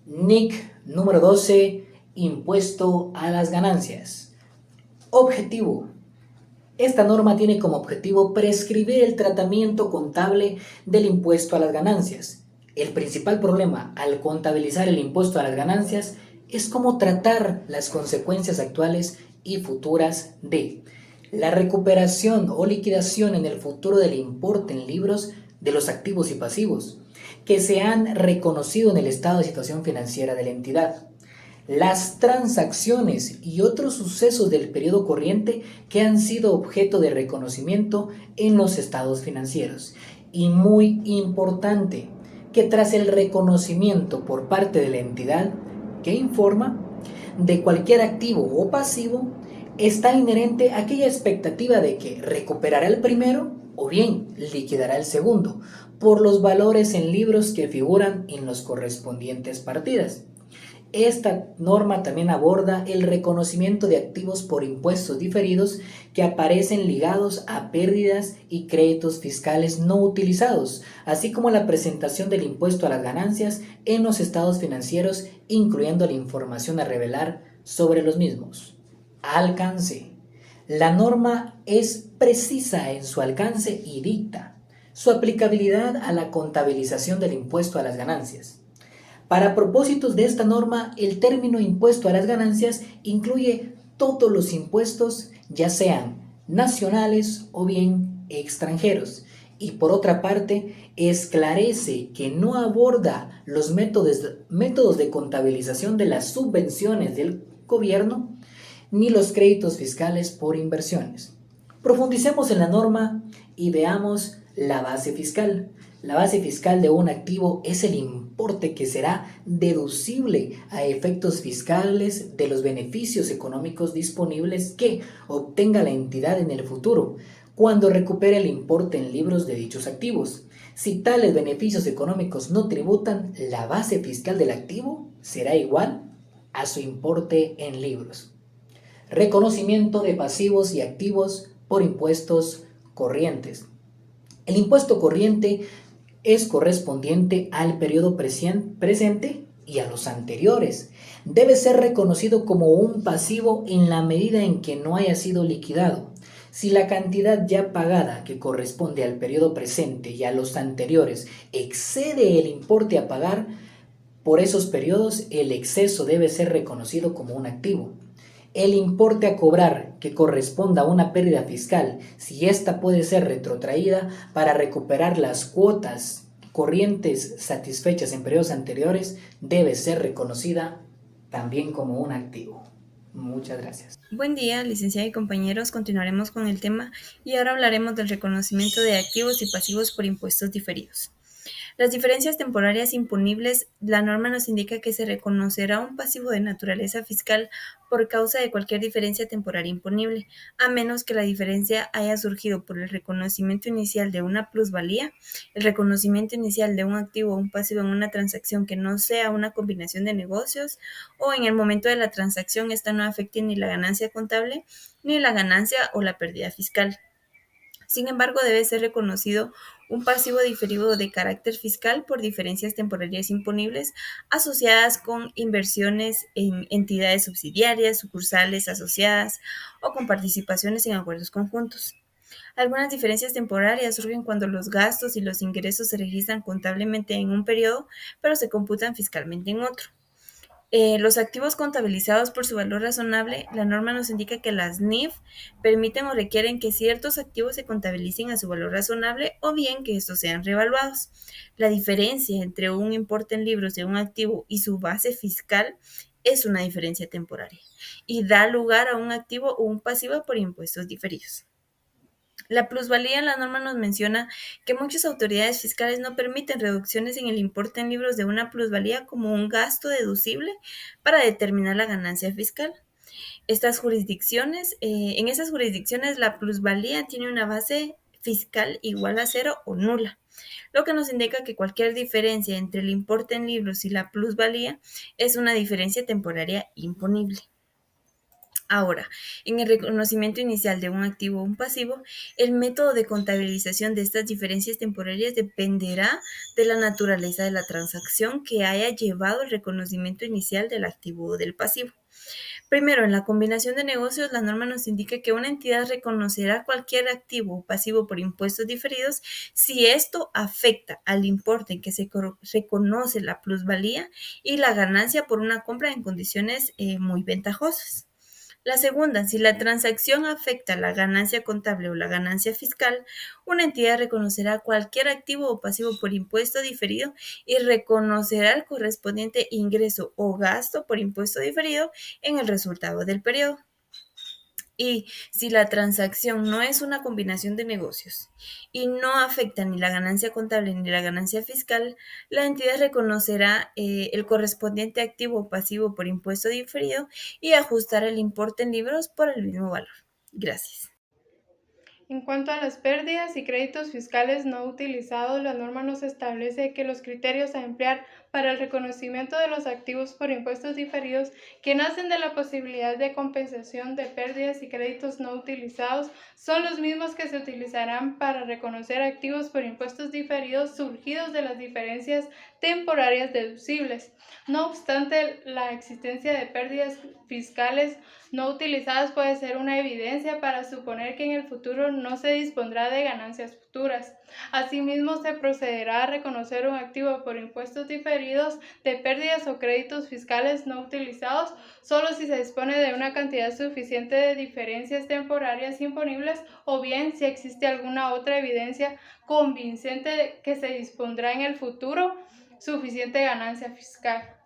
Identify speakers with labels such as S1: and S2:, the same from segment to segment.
S1: NIC número 12, impuesto a las ganancias. Objetivo. Esta norma tiene como objetivo prescribir el tratamiento contable del impuesto a las ganancias. El principal problema al contabilizar el impuesto a las ganancias es cómo tratar las consecuencias actuales y futuras de la recuperación o liquidación en el futuro del importe en libros de los activos y pasivos que se han reconocido en el estado de situación financiera de la entidad, las transacciones y otros sucesos del periodo corriente que han sido objeto de reconocimiento en los estados financieros. Y muy importante, que tras el reconocimiento por parte de la entidad que informa de cualquier activo o pasivo, está inherente aquella expectativa de que recuperará el primero o bien liquidará el segundo por los valores en libros que figuran en las correspondientes partidas. Esta norma también aborda el reconocimiento de activos por impuestos diferidos que aparecen ligados a pérdidas y créditos fiscales no utilizados, así como la presentación del impuesto a las ganancias en los estados financieros, incluyendo la información a revelar sobre los mismos. Alcance. La norma es precisa en su alcance y dicta su aplicabilidad a la contabilización del impuesto a las ganancias. Para propósitos de esta norma, el término impuesto a las ganancias incluye todos los impuestos, ya sean nacionales o bien extranjeros. Y por otra parte, esclarece que no aborda los métodos de contabilización de las subvenciones del gobierno ni los créditos fiscales por inversiones. Profundicemos en la norma y veamos la base fiscal. La base fiscal de un activo es el importe que será deducible a efectos fiscales de los beneficios económicos disponibles que obtenga la entidad en el futuro, cuando recupere el importe en libros de dichos activos. Si tales beneficios económicos no tributan, la base fiscal del activo será igual a su importe en libros. Reconocimiento de pasivos y activos por impuestos corrientes. El impuesto corriente es correspondiente al periodo presente y a los anteriores. Debe ser reconocido como un pasivo en la medida en que no haya sido liquidado. Si la cantidad ya pagada que corresponde al periodo presente y a los anteriores excede el importe a pagar por esos periodos, el exceso debe ser reconocido como un activo. El importe a cobrar que corresponda a una pérdida fiscal, si ésta puede ser retrotraída para recuperar las cuotas corrientes satisfechas en periodos anteriores, debe ser reconocida también como un activo. Muchas gracias.
S2: Buen día, licenciada y compañeros. Continuaremos con el tema y ahora hablaremos del reconocimiento de activos y pasivos por impuestos diferidos. Las diferencias temporarias imponibles, la norma nos indica que se reconocerá un pasivo de naturaleza fiscal por causa de cualquier diferencia temporaria imponible, a menos que la diferencia haya surgido por el reconocimiento inicial de una plusvalía, el reconocimiento inicial de un activo o un pasivo en una transacción que no sea una combinación de negocios, o en el momento de la transacción esta no afecte ni la ganancia contable, ni la ganancia o la pérdida fiscal. Sin embargo, debe ser reconocido un pasivo diferido de carácter fiscal por diferencias temporarias imponibles asociadas con inversiones en entidades subsidiarias, sucursales asociadas o con participaciones en acuerdos conjuntos. Algunas diferencias temporarias surgen cuando los gastos y los ingresos se registran contablemente en un periodo, pero se computan fiscalmente en otro. Los activos contabilizados por su valor razonable, la norma nos indica que las NIF permiten o requieren que ciertos activos se contabilicen a su valor razonable o bien que estos sean revaluados. La diferencia entre un importe en libros de un activo y su base fiscal es una diferencia temporaria y da lugar a un activo o un pasivo por impuestos diferidos. La plusvalía en la norma nos menciona que muchas autoridades fiscales no permiten reducciones en el importe en libros de una plusvalía como un gasto deducible para determinar la ganancia fiscal. En esas jurisdicciones la plusvalía tiene una base fiscal igual a cero o nula, lo que nos indica que cualquier diferencia entre el importe en libros y la plusvalía es una diferencia temporaria imponible. Ahora, en el reconocimiento inicial de un activo o un pasivo, el método de contabilización de estas diferencias temporarias dependerá de la naturaleza de la transacción que haya llevado el reconocimiento inicial del activo o del pasivo. Primero, en la combinación de negocios, la norma nos indica que una entidad reconocerá cualquier activo o pasivo por impuestos diferidos si esto afecta al importe en que se reconoce la plusvalía y la ganancia por una compra en condiciones muy ventajosas. La segunda, si la transacción afecta la ganancia contable o la ganancia fiscal, una entidad reconocerá cualquier activo o pasivo por impuesto diferido y reconocerá el correspondiente ingreso o gasto por impuesto diferido en el resultado del periodo. Y si la transacción no es una combinación de negocios y no afecta ni la ganancia contable ni la ganancia fiscal, la entidad reconocerá el correspondiente activo o pasivo por impuesto diferido y ajustará el importe en libros por el mismo valor. Gracias.
S3: En cuanto a las pérdidas y créditos fiscales no utilizados, la norma nos establece que los criterios a emplear para el reconocimiento de los activos por impuestos diferidos que nacen de la posibilidad de compensación de pérdidas y créditos no utilizados son los mismos que se utilizarán para reconocer activos por impuestos diferidos surgidos de las diferencias temporarias deducibles. No obstante, la existencia de pérdidas fiscales no utilizadas puede ser una evidencia para suponer que en el futuro no se dispondrá de ganancias futuras. Asimismo, se procederá a reconocer un activo por impuestos diferidos de pérdidas o créditos fiscales no utilizados solo si se dispone de una cantidad suficiente de diferencias temporarias imponibles o bien si existe alguna otra evidencia convincente de que se dispondrá en el futuro suficiente ganancia fiscal.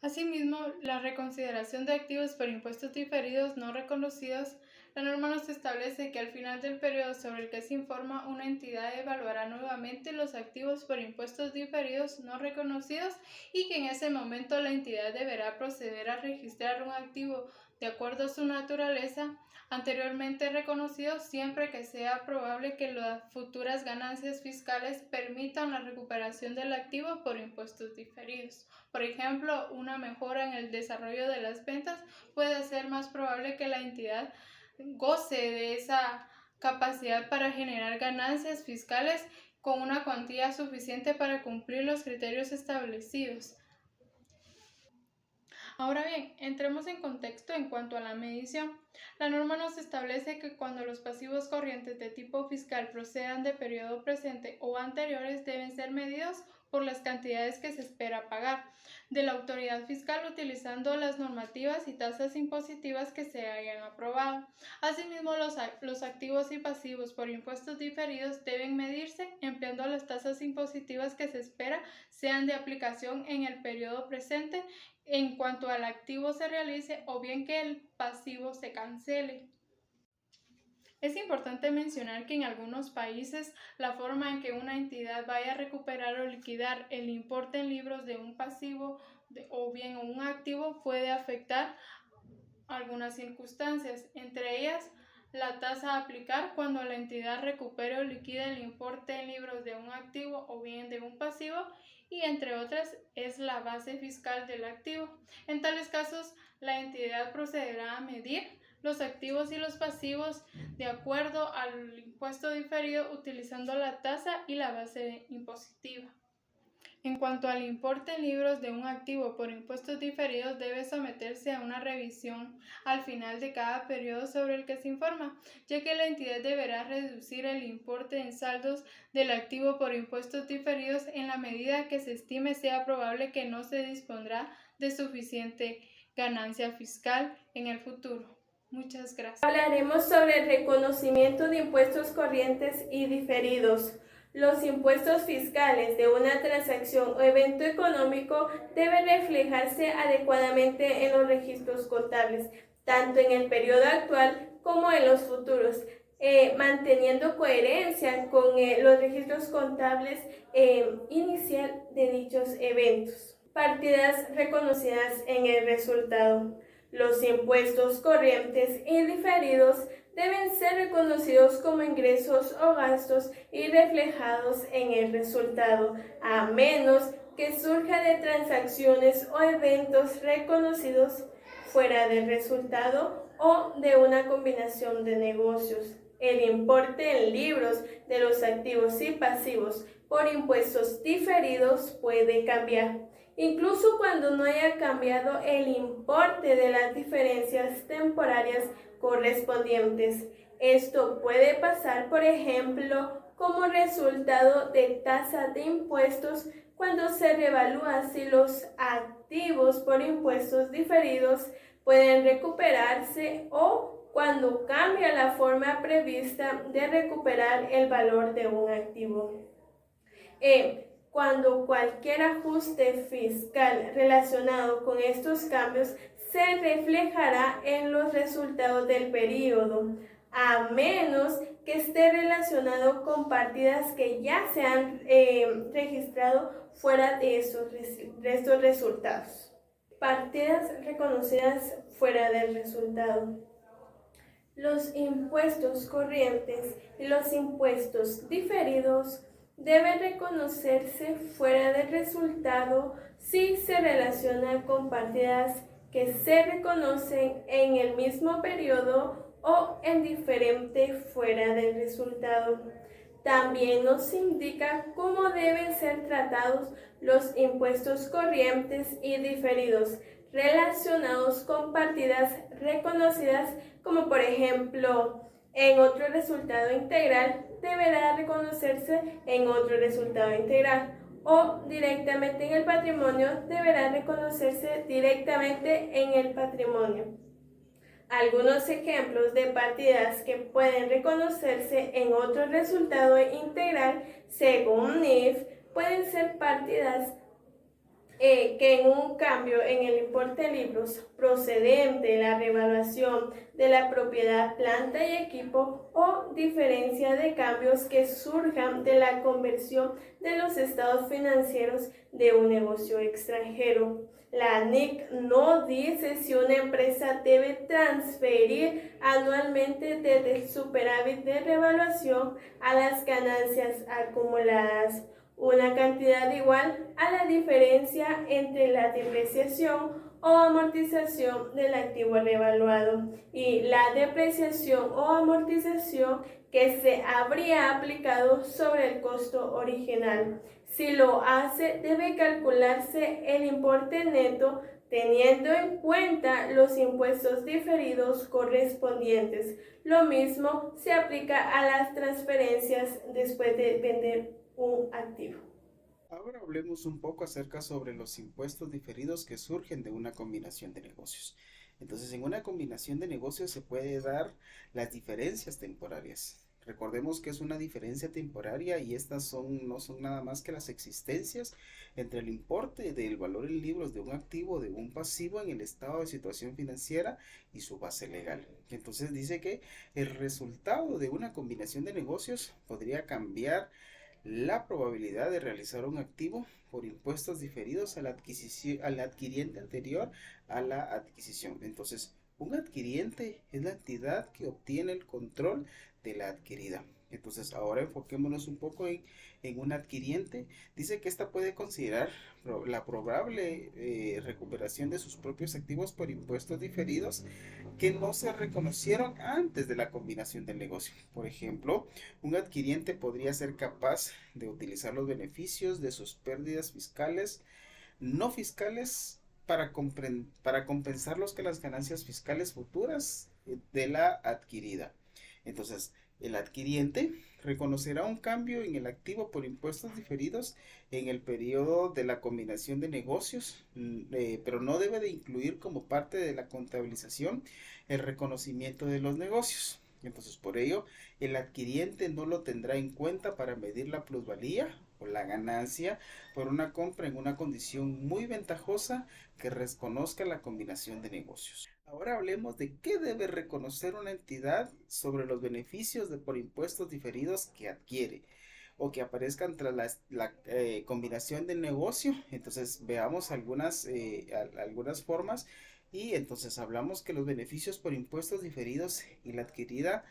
S3: Asimismo, la reconsideración de activos por impuestos diferidos no reconocidos, la norma nos establece que al final del periodo sobre el que se informa, una entidad evaluará nuevamente los activos por impuestos diferidos no reconocidos y que en ese momento la entidad deberá proceder a registrar un activo de acuerdo a su naturaleza anteriormente reconocido siempre que sea probable que las futuras ganancias fiscales permitan la recuperación del activo por impuestos diferidos. Por ejemplo, una mejora en el desarrollo de las ventas puede hacer más probable que la entidad goce de esa capacidad para generar ganancias fiscales con una cuantía suficiente para cumplir los criterios establecidos. Ahora bien, entremos en contexto en cuanto a la medición. La norma nos establece que cuando los pasivos corrientes de tipo fiscal procedan de periodo presente o anteriores deben ser medidos por las cantidades que se espera pagar de la autoridad fiscal utilizando las normativas y tasas impositivas que se hayan aprobado. Asimismo, los activos y pasivos por impuestos diferidos deben medirse empleando las tasas impositivas que se espera sean de aplicación en el periodo presente en cuanto al activo se realice o bien que el pasivo se cancele. Es importante mencionar que en algunos países la forma en que una entidad vaya a recuperar o liquidar el importe en libros de un pasivo o bien un activo puede afectar algunas circunstancias, entre ellas la tasa a aplicar cuando la entidad recupere o liquide el importe en libros de un activo o bien de un pasivo y entre otras es la base fiscal del activo. En tales casos, la entidad procederá a medir los activos y los pasivos de acuerdo al impuesto diferido utilizando la tasa y la base impositiva. En cuanto al importe en libros de un activo por impuestos diferidos, debe someterse a una revisión al final de cada periodo sobre el que se informa, ya que la entidad deberá reducir el importe en saldos del activo por impuestos diferidos en la medida que se estime sea probable que no se dispondrá de suficiente ganancia fiscal en el futuro. Muchas gracias.
S4: Hablaremos sobre el reconocimiento de impuestos corrientes y diferidos. Los impuestos fiscales de una transacción o evento económico deben reflejarse adecuadamente en los registros contables, tanto en el periodo actual como en los futuros, manteniendo coherencia con los registros contables inicial de dichos eventos. Partidas reconocidas en el resultado. Los impuestos corrientes y diferidos deben ser reconocidos como ingresos o gastos y reflejados en el resultado, a menos que surja de transacciones o eventos reconocidos fuera del resultado o de una combinación de negocios. El importe en libros de los activos y pasivos por impuestos diferidos puede cambiar, incluso cuando no haya cambiado el importe de las diferencias temporarias correspondientes. Esto puede pasar, por ejemplo, como resultado de tasa de impuestos cuando se revalúa si los activos por impuestos diferidos pueden recuperarse o cuando cambia la forma prevista de recuperar el valor de un activo. Cuando cualquier ajuste fiscal relacionado con estos cambios se reflejará en los resultados del periodo, a menos que esté relacionado con partidas que ya se han registrado fuera de estos resultados. Partidas reconocidas fuera del resultado. Los impuestos corrientes y los impuestos diferidos deben reconocerse fuera del resultado si se relacionan con partidas que se reconocen en el mismo periodo o en diferente fuera del resultado. También nos indica cómo deben ser tratados los impuestos corrientes y diferidos relacionados con partidas reconocidas, como por ejemplo en otro resultado integral deberá reconocerse en otro resultado integral, o directamente en el patrimonio deberá reconocerse directamente en el patrimonio. Algunos ejemplos de partidas que pueden reconocerse en otro resultado integral según NIF pueden ser partidas que en un cambio en el importe de libros procedente de la revaluación de la propiedad, planta y equipo, o diferencia de cambios que surjan de la conversión de los estados financieros de un negocio extranjero. La NIC no dice si una empresa debe transferir anualmente desde el superávit de revaluación a las ganancias acumuladas una cantidad igual a la diferencia entre la depreciación o amortización del activo revaluado y la depreciación o amortización que se habría aplicado sobre el costo original. Si lo hace, debe calcularse el importe neto teniendo en cuenta los impuestos diferidos correspondientes. Lo mismo se aplica a las transferencias después de vender un activo.
S5: Ahora hablemos un poco acerca sobre los impuestos diferidos que surgen de una combinación de negocios. Entonces, en una combinación de negocios se puede dar las diferencias temporarias. Recordemos que es una diferencia temporaria y estas no son nada más que las existencias entre el importe del valor en libros de un activo o de un pasivo en el estado de situación financiera y su base legal. Entonces dice que el resultado de una combinación de negocios podría cambiar la probabilidad de realizar un activo por impuestos diferidos al adquiriente anterior a la adquisición. Entonces, un adquiriente es la entidad que obtiene el control de la adquirida. Entonces, ahora enfoquémonos un poco en un adquiriente. Dice que ésta puede considerar la probable recuperación de sus propios activos por impuestos diferidos que no se reconocieron antes de la combinación del negocio. Por ejemplo, un adquiriente podría ser capaz de utilizar los beneficios de sus pérdidas fiscales, no fiscales, para compensar las ganancias fiscales futuras de la adquirida. Entonces, el adquiriente reconocerá un cambio en el activo por impuestos diferidos en el periodo de la combinación de negocios, pero no debe de incluir como parte de la contabilización el reconocimiento de los negocios. Entonces, por ello, el adquiriente no lo tendrá en cuenta para medir la plusvalía o la ganancia por una compra en una condición muy ventajosa que reconozca la combinación de negocios. Ahora hablemos de qué debe reconocer una entidad sobre los beneficios por impuestos diferidos que adquiere o que aparezcan tras la combinación del negocio. Entonces veamos algunas formas. Y entonces hablamos que los beneficios por impuestos diferidos y la adquirida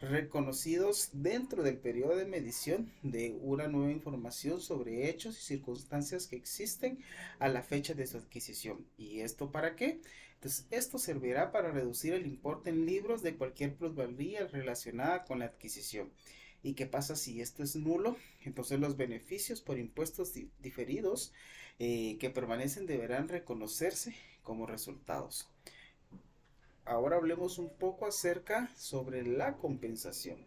S5: reconocidos dentro del periodo de medición de una nueva información sobre hechos y circunstancias que existen a la fecha de su adquisición. ¿Y esto para qué? Entonces, esto servirá para reducir el importe en libros de cualquier plusvalía relacionada con la adquisición. ¿Y qué pasa si esto es nulo? Entonces los beneficios por impuestos diferidos que permanecen deberán reconocerse como resultados. Ahora hablemos un poco acerca sobre la compensación.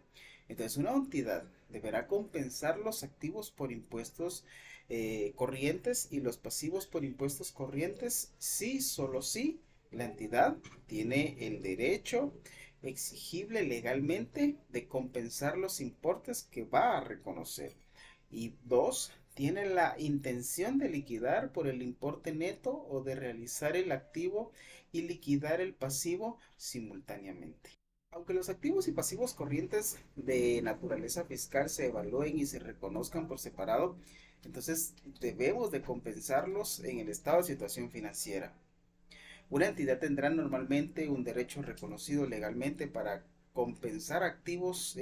S5: Entonces, una entidad deberá compensar los activos por impuestos corrientes y los pasivos por impuestos corrientes si, solo si, la entidad tiene el derecho exigible legalmente de compensar los importes que va a reconocer. Y dos, tiene la intención de liquidar por el importe neto o de realizar el activo y liquidar el pasivo simultáneamente. Aunque los activos y pasivos corrientes de naturaleza fiscal se evalúen y se reconozcan por separado, entonces debemos de compensarlos en el estado de situación financiera. Una entidad tendrá normalmente un derecho reconocido legalmente para compensar activos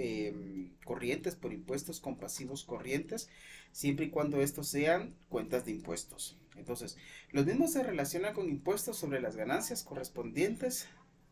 S5: corrientes por impuestos con pasivos corrientes, siempre y cuando estos sean cuentas de impuestos. Entonces, los mismos se relacionan con impuestos sobre las ganancias correspondientes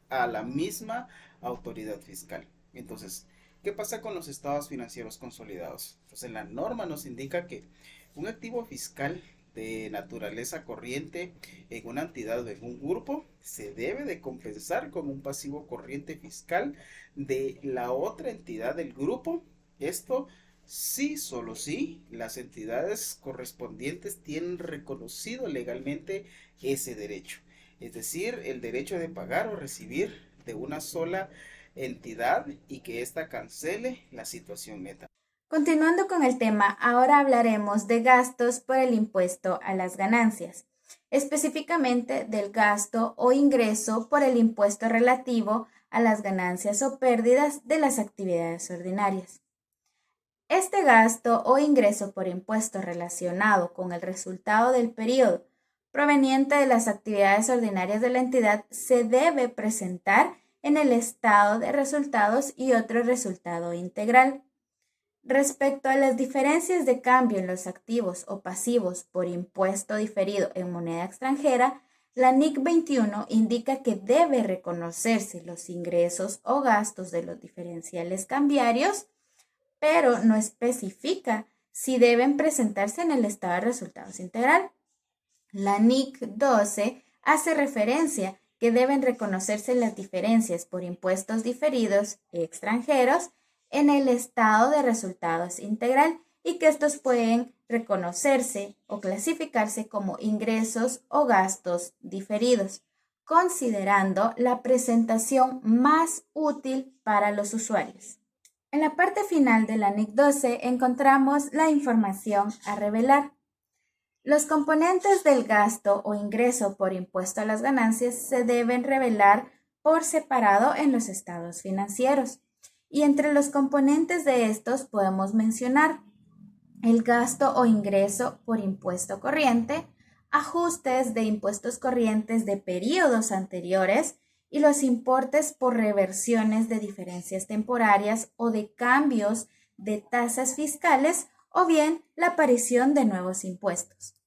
S5: a la misma autoridad fiscal. Entonces, ¿qué pasa con los estados financieros consolidados? Entonces, la norma nos indica que un activo fiscal de naturaleza corriente en una entidad o en un grupo se debe de compensar con un pasivo corriente fiscal de la otra entidad del grupo. Esto sí, solo sí, las entidades correspondientes tienen reconocido legalmente ese derecho. Es decir, el derecho de pagar o recibir de una sola entidad y que ésta cancele la situación neta.
S6: Continuando con el tema, ahora hablaremos de gastos por el impuesto a las ganancias, específicamente del gasto o ingreso por el impuesto relativo a las ganancias o pérdidas de las actividades ordinarias. Este gasto o ingreso por impuesto relacionado con el resultado del periodo proveniente de las actividades ordinarias de la entidad se debe presentar en el estado de resultados y otro resultado integral. Respecto a las diferencias de cambio en los activos o pasivos por impuesto diferido en moneda extranjera, la NIC 21 indica que debe reconocerse los ingresos o gastos de los diferenciales cambiarios, pero no especifica si deben presentarse en el estado de resultados integral. La NIC 12 hace referencia que deben reconocerse las diferencias por impuestos diferidos extranjeros en el estado de resultados integral y que estos pueden reconocerse o clasificarse como ingresos o gastos diferidos, considerando la presentación más útil para los usuarios. En la parte final de la NIC 12 encontramos la información a revelar. Los componentes del gasto o ingreso por impuesto a las ganancias se deben revelar por separado en los estados financieros. Y entre los componentes de estos podemos mencionar el gasto o ingreso por impuesto corriente, ajustes de impuestos corrientes de periodos anteriores y los importes por reversiones de diferencias temporarias o de cambios de tasas fiscales o bien la aparición de nuevos impuestos.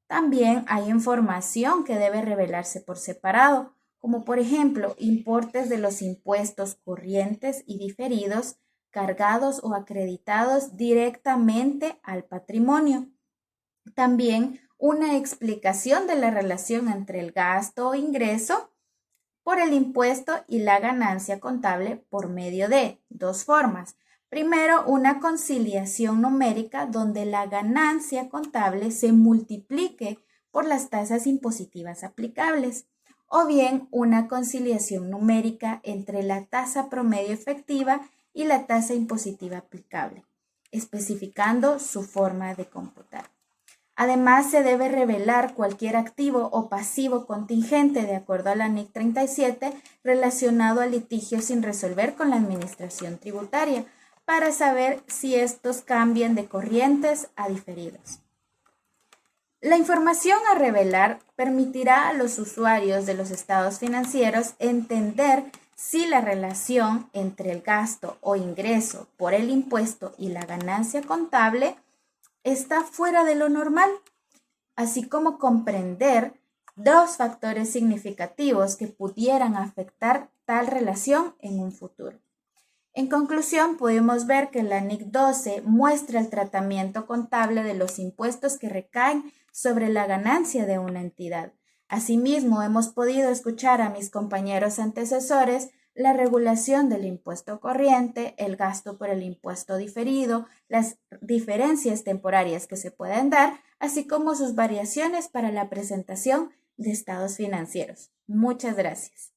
S6: También hay información que debe revelarse por separado, como por ejemplo importes de los impuestos corrientes y diferidos cargados o acreditados directamente al patrimonio. También una explicación de la relación entre el gasto o ingreso por el impuesto y la ganancia contable por medio de dos formas. Primero, una conciliación numérica donde la ganancia contable se multiplique por las tasas impositivas aplicables, o bien una conciliación numérica entre la tasa promedio efectiva y la tasa impositiva aplicable, especificando su forma de computar. Además, se debe revelar cualquier activo o pasivo contingente de acuerdo a la NIC 37 relacionado a litigios sin resolver con la administración tributaria para saber si estos cambian de corrientes a diferidos. La información a revelar permitirá a los usuarios de los estados financieros entender si la relación entre el gasto o ingreso por el impuesto y la ganancia contable está fuera de lo normal, así como comprender dos factores significativos que pudieran afectar tal relación en un futuro. En conclusión, podemos ver que la NIC 12 muestra el tratamiento contable de los impuestos que recaen sobre la ganancia de una entidad. Asimismo, hemos podido escuchar a mis compañeros antecesores la regulación del impuesto corriente, el gasto por el impuesto diferido, las diferencias temporarias que se pueden dar, así como sus variaciones para la presentación de estados financieros. Muchas gracias.